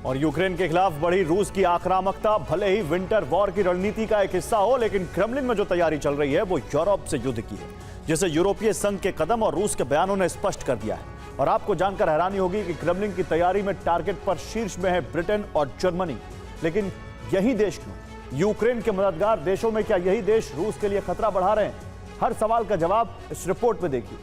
और यूक्रेन के खिलाफ बढ़ी रूस की आक्रामकता भले ही विंटर वॉर की रणनीति का एक हिस्सा हो, लेकिन क्रेमलिन में जो तैयारी चल रही है वो यूरोप से युद्ध की है, जिसे यूरोपीय संघ के कदम और रूस के बयानों ने स्पष्ट कर दिया है। और आपको जानकर हैरानी होगी कि क्रेमलिन की तैयारी में टारगेट पर शीर्ष में है ब्रिटेन और जर्मनी। लेकिन यही देश क्यों? यूक्रेन के मददगार देशों में क्या यही देश रूस के लिए खतरा बढ़ा रहे हैं? हर सवाल का जवाब इस रिपोर्ट में देखिए।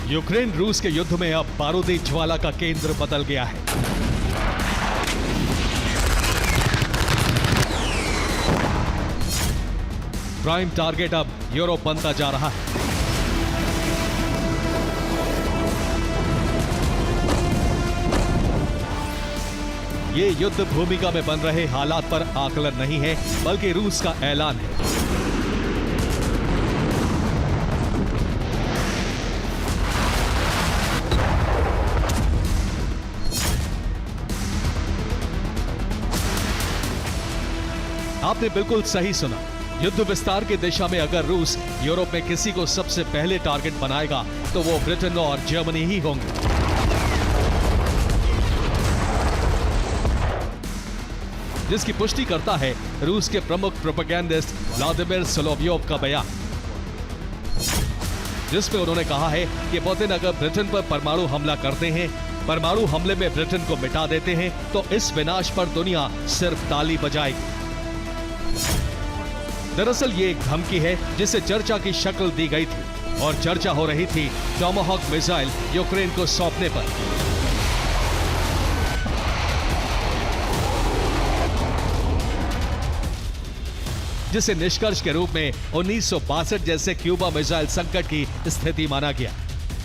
यूक्रेन रूस के युद्ध में अब बारूदी ज्वाला का केंद्र बदल गया है। प्राइम टारगेट अब यूरोप बनता जा रहा है। ये युद्ध भूमिका में बन रहे हालात पर आकलन नहीं है, बल्कि रूस का ऐलान है। आपने बिल्कुल सही सुना। युद्ध विस्तार की दिशा में अगर रूस यूरोप में किसी को सबसे पहले टारगेट बनाएगा तो वो ब्रिटेन और जर्मनी ही होंगे। जिसकी पुष्टि करता है रूस के प्रमुख प्रोपेगेंडिस्ट व्लादिमीर सोलोव्योव का बयान, जिसमें उन्होंने कहा है कि पुतिन अगर ब्रिटेन पर परमाणु हमला करते हैं, परमाणु हमले में ब्रिटेन को मिटा देते हैं, तो इस विनाश पर दुनिया सिर्फ ताली बजाएगी। दरअसल ये एक धमकी है जिसे चर्चा की शक्ल दी गई थी और चर्चा हो रही थी टॉमाहॉक मिसाइल यूक्रेन को सौंपने पर। जिसे निष्कर्ष के रूप में 1962 जैसे क्यूबा मिसाइल संकट की स्थिति माना गया।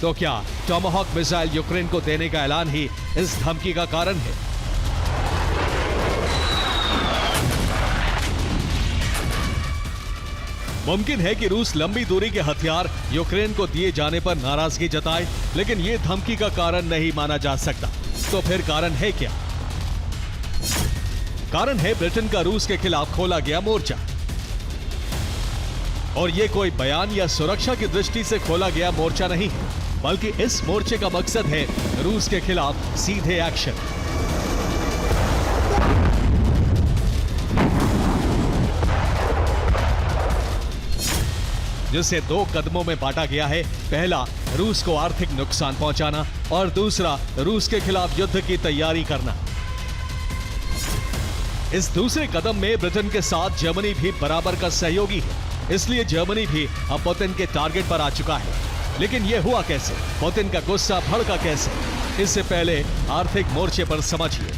तो क्या टॉमाहॉक मिसाइल यूक्रेन को देने का ऐलान ही इस धमकी का कारण है? मुमकिन है कि रूस लंबी दूरी के हथियार यूक्रेन को दिए जाने पर नाराजगी जताए, लेकिन यह धमकी का कारण नहीं माना जा सकता। तो फिर कारण है क्या? कारण है ब्रिटेन का रूस के खिलाफ खोला गया मोर्चा। और यह कोई बयान या सुरक्षा की दृष्टि से खोला गया मोर्चा नहीं है, बल्कि इस मोर्चे का मकसद है रूस के खिलाफ सीधे एक्शन। जिसे दो कदमों में बांटा गया है। पहला, रूस को आर्थिक नुकसान पहुंचाना, और दूसरा, रूस के खिलाफ युद्ध की तैयारी करना। इस दूसरे कदम में ब्रिटेन के साथ जर्मनी भी बराबर का सहयोगी है, इसलिए जर्मनी भी अब पुतिन के टारगेट पर आ चुका है। लेकिन यह हुआ कैसे? पुतिन का गुस्सा भड़का कैसे? इससे पहले आर्थिक मोर्चे पर समझिए।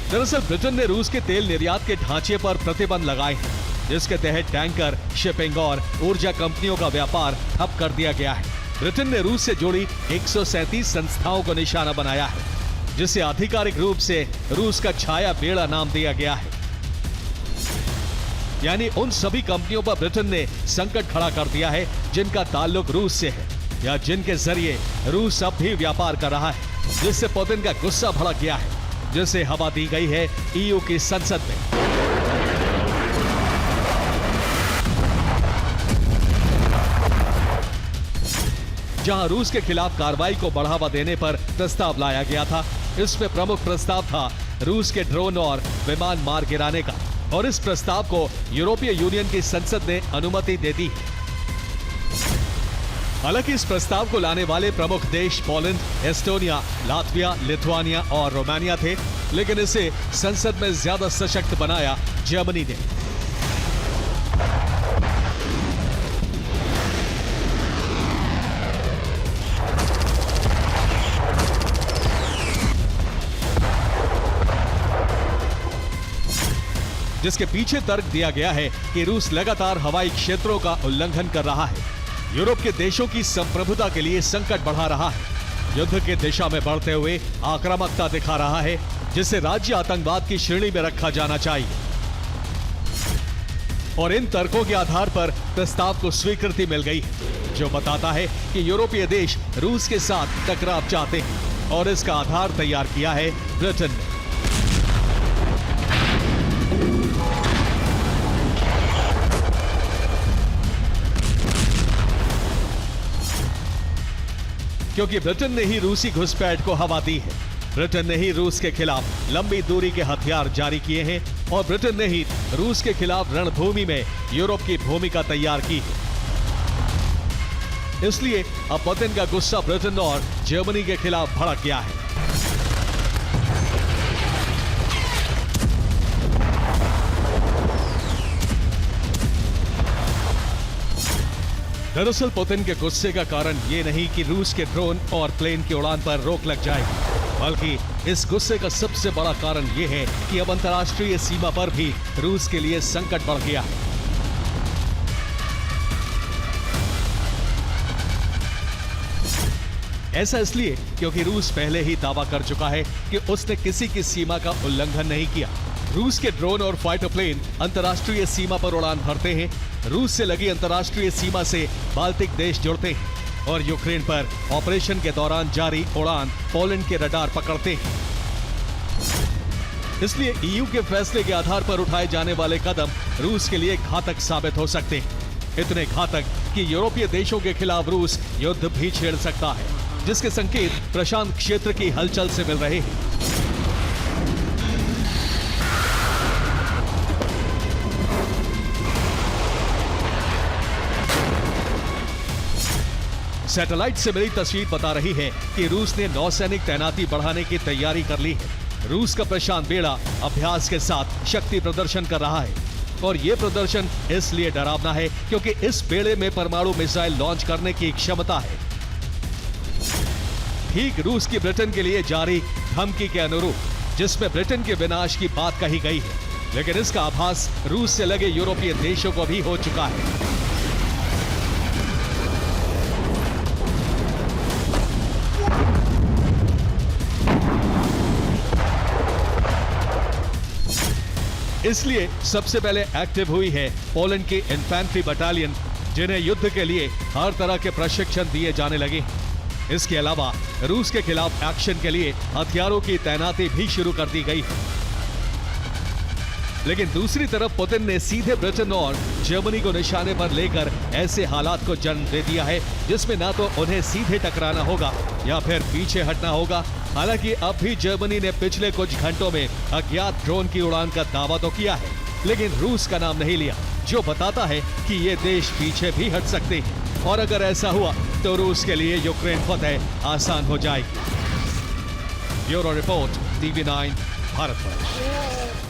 दरअसल ब्रिटेन ने रूस के तेल निर्यात के ढांचे पर प्रतिबंध लगाए हैं, जिसके तहत टैंकर, शिपिंग और ऊर्जा कंपनियों का व्यापार ठप कर दिया गया है। ब्रिटेन ने रूस से जुड़ी 137 संस्थाओं को निशाना बनाया है, जिसे आधिकारिक रूप से रूस का छाया बेड़ा नाम दिया गया है। यानी उन सभी कंपनियों पर ब्रिटेन ने संकट खड़ा कर दिया है जिनका ताल्लुक रूस से है या जिनके जरिए रूस अब भी व्यापार कर रहा है, जिससे पुतिन का गुस्सा भड़क गया है, जिसे हवा दी गई है ईयू की संसद में। जहां रूस के खिलाफ कार्रवाई को बढ़ावा देने पर प्रस्ताव लाया गया था। इसमें प्रमुख प्रस्ताव था रूस के ड्रोन और विमान मार गिराने का, और इस प्रस्ताव को यूरोपीय यूनियन की संसद ने अनुमति दे दी। हालांकि इस प्रस्ताव को लाने वाले प्रमुख देश पोलैंड, एस्टोनिया, लातविया, लिथुआनिया और रोमानिया थे, लेकिन इसे संसद में ज्यादा सशक्त बनाया जर्मनी ने। जिसके पीछे तर्क दिया गया है कि रूस लगातार हवाई क्षेत्रों का उल्लंघन कर रहा है, यूरोप के देशों की संप्रभुता के लिए संकट बढ़ा रहा है, युद्ध की दिशा में बढ़ते हुए आक्रामकता दिखा रहा है, जिसे राज्य आतंकवाद की श्रेणी में रखा जाना चाहिए। और इन तर्कों के आधार पर प्रस्ताव को स्वीकृति मिल गई है, जो बताता है कि यूरोपीय देश रूस के साथ टकराव चाहते हैं और इसका आधार तैयार किया है ब्रिटेन ने। क्योंकि ब्रिटेन ने ही रूसी घुसपैठ को हवा दी है, ब्रिटेन ने ही रूस के खिलाफ लंबी दूरी के हथियार जारी किए हैं और ब्रिटेन ने ही रूस के खिलाफ रणभूमि में यूरोप की भूमिका तैयार की है। इसलिए अब पुतिन का गुस्सा ब्रिटेन और जर्मनी के खिलाफ भड़क गया है। दरअसल पुतिन के गुस्से का कारण ये नहीं कि रूस के ड्रोन और प्लेन की उड़ान पर रोक लग जाएगी, बल्कि इस गुस्से का सबसे बड़ा कारण ये है कि अब अंतर्राष्ट्रीय सीमा पर भी रूस के लिए संकट बढ़ गया है। ऐसा इसलिए क्योंकि रूस पहले ही दावा कर चुका है कि उसने किसी की सीमा का उल्लंघन नहीं किया। रूस के ड्रोन और फाइटर प्लेन अंतर्राष्ट्रीय सीमा पर उड़ान भरते हैं, रूस से लगी अंतर्राष्ट्रीय सीमा से बाल्टिक देश जुड़ते हैं और यूक्रेन पर ऑपरेशन के दौरान जारी उड़ान पोलैंड के रडार पकड़ते हैं। इसलिए ईयू के फैसले के आधार पर उठाए जाने वाले कदम रूस के लिए घातक साबित हो सकते हैं, इतने घातक कि यूरोपीय देशों के खिलाफ रूस युद्ध भी छेड़ सकता है, जिसके संकेत प्रशांत क्षेत्र की हलचल से मिल रहे हैं। सैटेलाइट से मिली तस्वीर बता रही है कि रूस ने नौसैनिक तैनाती बढ़ाने की तैयारी कर ली है। रूस का प्रशांत बेड़ा अभ्यास के साथ शक्ति प्रदर्शन कर रहा है और ये प्रदर्शन इसलिए डरावना है क्योंकि इस बेड़े में परमाणु मिसाइल लॉन्च करने की क्षमता है, ठीक रूस की ब्रिटेन के लिए जारी धमकी के अनुरूप, जिसमें ब्रिटेन के विनाश की बात कही गई है। लेकिन इसका आभास रूस से लगे यूरोपीय देशों को भी हो चुका है। इसलिए सबसे पहले एक्टिव हुई है पोलैंड की इन्फैंट्री बटालियन, जिन्हें युद्ध के लिए हर तरह के प्रशिक्षण दिए जाने लगे। इसके अलावा रूस के खिलाफ एक्शन के लिए हथियारों की तैनाती भी शुरू कर दी गई है। लेकिन दूसरी तरफ पुतिन ने सीधे ब्रिटेन और जर्मनी को निशाने पर लेकर ऐसे हालात को जन्म दे दिया है जिसमें ना तो उन्हें सीधे टकराना होगा या फिर पीछे हटना होगा। हालांकि अब भी जर्मनी ने पिछले कुछ घंटों में अज्ञात ड्रोन की उड़ान का दावा तो किया है, लेकिन रूस का नाम नहीं लिया, जो बताता है कि ये देश पीछे भी हट सकते हैं और अगर ऐसा हुआ तो रूस के लिए यूक्रेन फतह आसान हो जाएगी। Bureau report, TV9 Bharatvarsh.